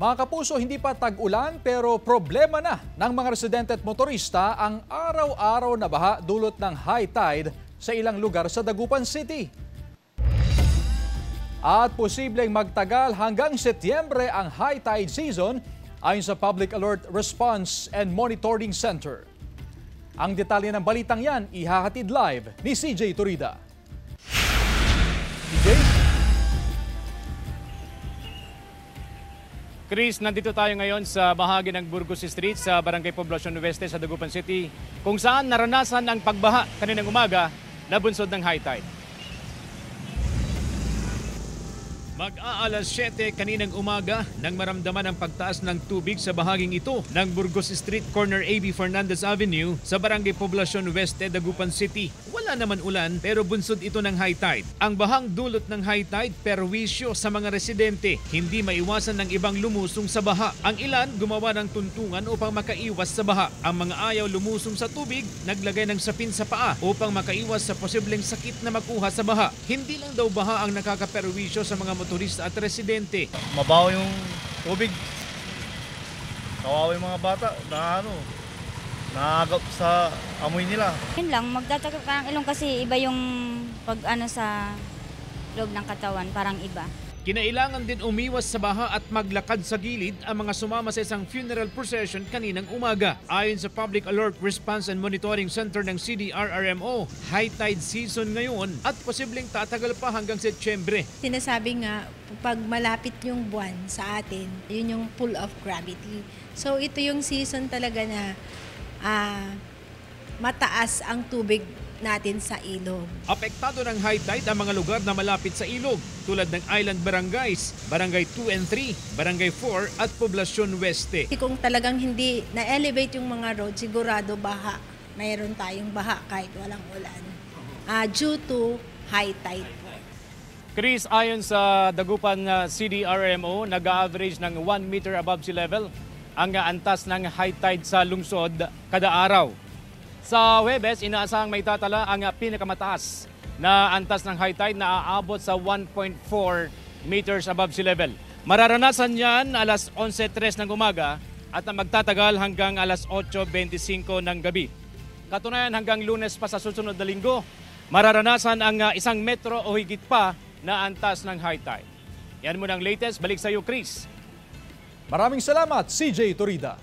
Mga kapuso, hindi pa tag-ulan pero problema na ng mga residente at motorista ang araw-araw na baha dulot ng high tide sa ilang lugar sa Dagupan City. At posibleng magtagal hanggang Setyembre ang high tide season ayon sa Public Alert Response and Monitoring Center. Ang detalye ng balitang yan ihahatid live ni CJ Turida. CJ? Chris, nandito tayo ngayon sa bahagi ng Burgos Street sa Barangay Poblacion Oeste sa Dagupan City kung saan naranasan ang pagbaha kaninang umaga na bunsod ng high tide. Mag-aalas 7 kaninang umaga nang maramdaman ang pagtaas ng tubig sa bahaging ito ng Burgos Street, corner A.B. Fernandez Avenue sa Barangay Poblacion Oeste, Dagupan City. Wala naman ulan pero bunsod ito ng high tide. Ang bahang dulot ng high tide perwisyo sa mga residente. Hindi maiwasan ng ibang lumusong sa baha. Ang ilan gumawa ng tuntungan upang makaiwas sa baha. Ang mga ayaw lumusong sa tubig, naglagay ng sapin sa paa upang makaiwas sa posibleng sakit na makuha sa baha. Hindi lang daw baha ang nakakaperwisyo sa mga motorista at residente. Mabaho yung tubig. Kawawa yung mga bata na naagap sa amoy nila. Yun lang, magtataka ka ng ilong kasi iba yung pag sa loob ng katawan, parang iba. Kinailangan din umiwas sa baha at maglakad sa gilid ang mga sumama sa isang funeral procession kaninang umaga. Ayon sa Public Alert Response and Monitoring Center ng CDRRMO, high tide season ngayon at posibleng tatagal pa hanggang Setyembre. Sinasabi nga, pag malapit yung buwan sa atin, yun yung pull of gravity. So ito yung season talaga na mataas ang tubig natin sa ilog. Apektado ng high tide ang mga lugar na malapit sa ilog tulad ng Island Barangays, Barangay 2 and 3, Barangay 4 at Poblacion Oeste. Kung talagang hindi na-elevate yung mga road, sigurado baha. Mayroon tayong baha kahit walang ulan. Due to high tide. Chris, ayon sa Dagupan CDRMO, nag-average ng 1 meter above sea level ang antas ng high tide sa lungsod kada araw. Sa Huwebes, inaasahang may tatala ang pinakamataas na antas ng high tide na aabot sa 1.4 meters above sea level. Mararanasan yan alas 11:03 ng umaga at magtatagal hanggang alas 8:25 ng gabi. Katunayan hanggang Lunes pa sa susunod na linggo, mararanasan ang 1 metro o higit pa na antas ng high tide. Yan muna ang latest. Balik sa iyo, Chris. Maraming salamat, CJ Turida.